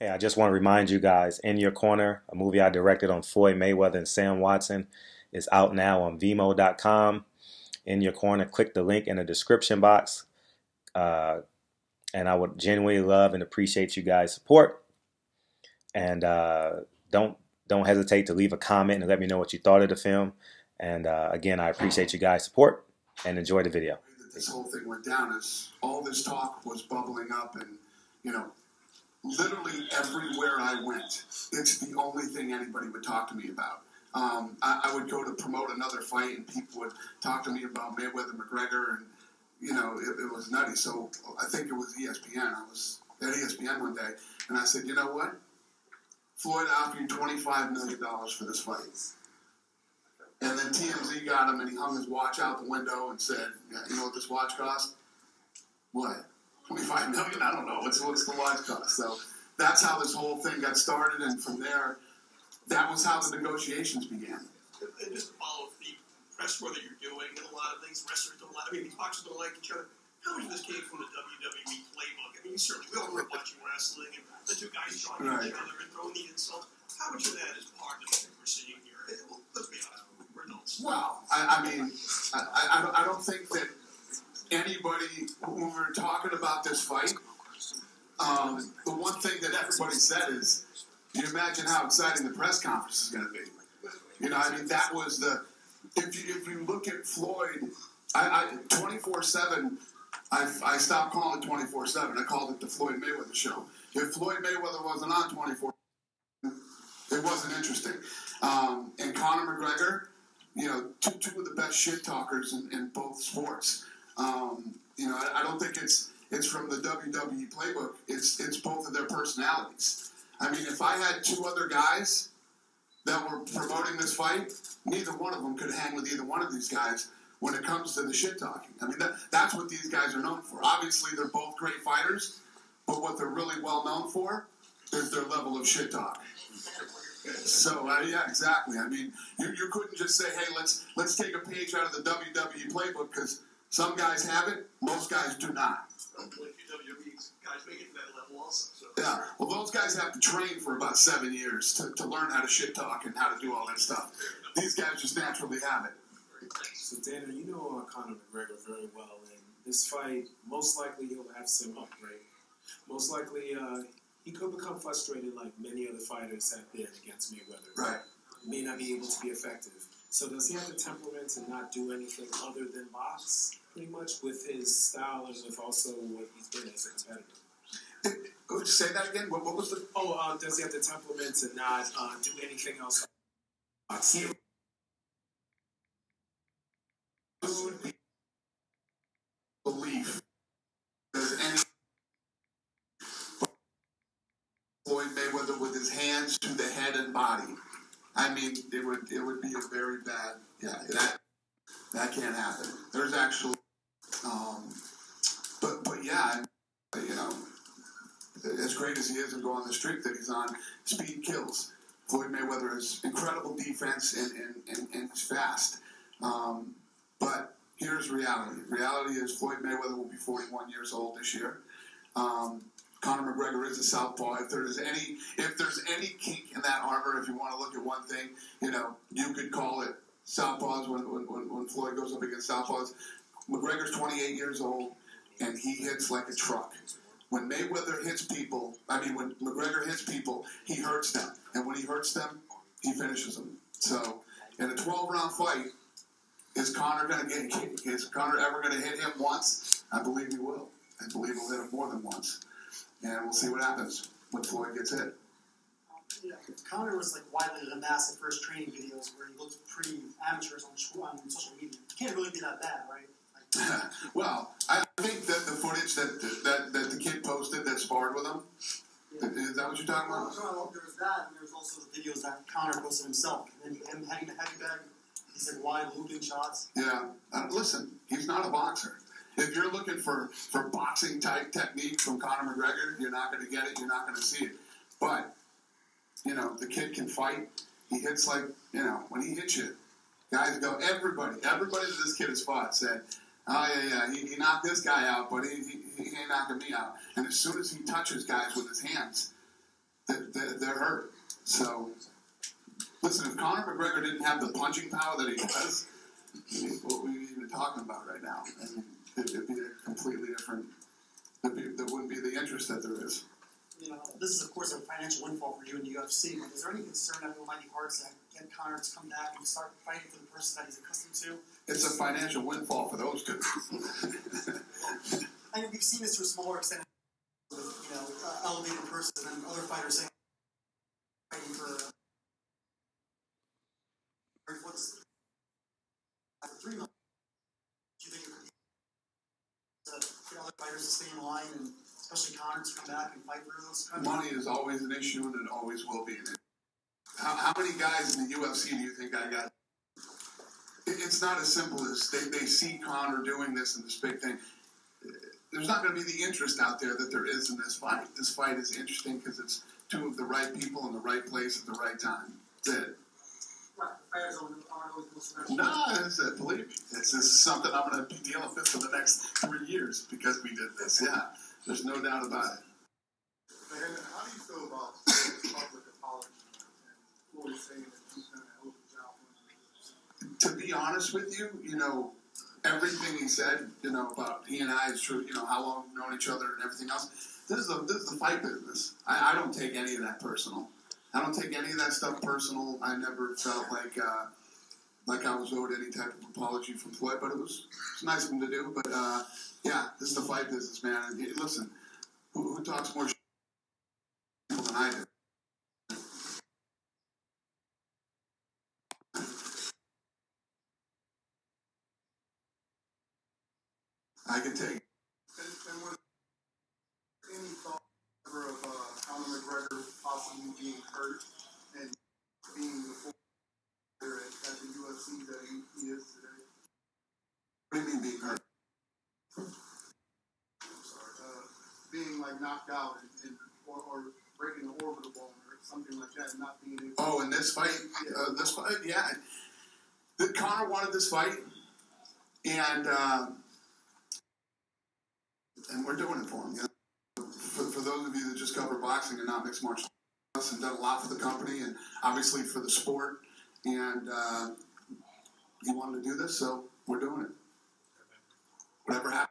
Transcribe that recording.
Hey, I just want to remind you guys, In Your Corner, a movie I directed on Floyd Mayweather and Sam Watson, is out now on Vimo.com. In Your Corner, click the link in the description box. Uh, and I would genuinely love and appreciate you guys' support. And don't hesitate to leave a comment and let me know what you thought of the film. And again, I appreciate you guys' support and enjoy the video. This whole thing went down is all this talk was bubbling up, and literally everywhere I went, it's the only thing anybody would talk to me about. I would go to promote another fight, and people would talk to me about Mayweather McGregor, and it was nutty. So I think it was ESPN. I was at ESPN one day, and I said, you know what? Floyd offered you $25 million for this fight. And then TMZ got him, and he hung his watch out the window and said, yeah, you know what this watch cost? What? $25 million? I don't know. What's the watch cost? So that's how this whole thing got started, and from there, that was how the negotiations began. And just to follow the press, whether you're doing and a lot of things, wrestlers don't like. I mean, these boxers don't like each other. How much of this came from the WWE playbook? I mean, certainly we all grew up watching wrestling, and the two guys joining each other and throwing the insults. How much of that is part of what we're seeing here? Well, let's be honest. Well, I don't think that anybody, when we were talking about this fight, the one thing that everybody said is, you imagine how exciting the press conference is going to be. That was the, if you look at Floyd, 24/7, I stopped calling it 24/7. I called it the Floyd Mayweather show. If Floyd Mayweather wasn't on 24/7, it wasn't interesting. And Conor McGregor, two of the best shit talkers in both sports. I don't think it's from the WWE playbook. It's both of their personalities. I mean, if I had two other guys that were promoting this fight, neither one of them could hang with either one of these guys when it comes to the shit talking. I mean, that's what these guys are known for. Obviously, they're both great fighters, but what they're really well known for is their level of shit talk. So, yeah, exactly. I mean, you couldn't just say, hey, let's take a page out of the WWE playbook, because some guys have it, most guys do not. WWE guys make it to that level also. So. Yeah, well, those guys have to train for about 7 years to learn how to shit talk and how to do all that stuff. These guys just naturally have it. So, Dana, you know Conor McGregor very well, and this fight, most likely he'll have some upgrade. Most likely, he could become frustrated like many other fighters have been against Mayweather. Right. May not be able to be effective. So does he have the temperament to not do anything other than box, pretty much, with his style and with also what he's been as a competitor? Would you say that again? What was the... does he have the temperament to not do anything else? He would belief there's any Floyd Mayweather with his hands to the head and body. I mean, it would be a very bad, that can't happen. There's actually, but yeah, as great as he is and go on the streak that he's on, speed kills. Floyd Mayweather has incredible defense and he's fast. But here's reality. Reality is Floyd Mayweather will be 41 years old this year. Conor McGregor is a southpaw. If there's any kink in that armor, if you want to look at one thing, you could call it southpaws when Floyd goes up against southpaws. McGregor's 28 years old, and he hits like a truck. When Mayweather hits people, when McGregor hits people, he hurts them. And when he hurts them, he finishes them. So, in a 12-round fight, is Conor ever going to hit him once? I believe he will. I believe he'll hit him more than once. And we'll see what happens when Floyd gets hit. Yeah, Conor was widely the massive first training videos where he looked pretty amateurish on social media. It can't really be that bad, right? Well, I think that the footage that the kid posted that sparred with him, is that what you're talking about? Well, there was that, and there was also the videos that Conor posted himself. And then him heading the heavy bag, he said wide looping shots. Yeah. Listen, he's not a boxer. If you're looking for boxing-type technique from Conor McGregor, you're not going to get it. You're not going to see it. But, the kid can fight. He hits when he hits you, guys go, everybody that this kid has fought said, oh, yeah, he knocked this guy out, but he ain't knocking me out. And as soon as he touches guys with his hands, they're hurt. So, listen, if Conor McGregor didn't have the punching power that he does, what we'd even talking about right now, I mean, it'd be a completely different. There wouldn't be the interest that there is. You know, this is of course a financial windfall for you in the UFC, but is there any concern that it might be hard to get Conor to come back and start fighting for the person that he's accustomed to? It's a financial windfall for those two. I mean, we've seen this to a smaller extent with, you know, elevated person and other fighters saying fighting for what's for 3 months. Do you think it could be get other fighters to stay in line and especially Conor to come back and fight for those kind of Money is always an issue, and it always will be an issue. How many guys in the UFC do you think I got? It's not as simple as they see Conor doing this and this big thing. There's not going to be the interest out there that there is in this fight. This fight is interesting because it's two of the right people in the right place at the right time. That's it. Right, the fighters aren't always the most aggressive. No, believe me, this is something I'm going to be dealing with for the next 3 years because we did this. Yeah, there's no doubt about it. And how do you feel about the public apology and Floyd saying that he's done a hell of a job? To be honest with you, you know, everything he said, you know, about he and I is true, you know, how long we've known each other and everything else. This is the fight business. I don't take any of that personal. I don't take any of that stuff personal. I never felt like I was owed any type of apology from Floyd, but it's nice of him to do. But yeah, this is the fight business, man. And listen, who talks more people than I do? I can take it. And was any thought ever of Conor McGregor possibly being hurt and being the fighter at the UFC that he is today? What do you mean being hurt? I'm sorry. Being like knocked out or breaking an orbital bone or something like that, and not being able. Oh, in this fight, yeah. Conor wanted this fight, and we're doing it for him. You know? For those of you that just cover boxing and not mixed martial arts, and done a lot for the company and obviously for the sport, and he wanted to do this, so we're doing it. Whatever happens.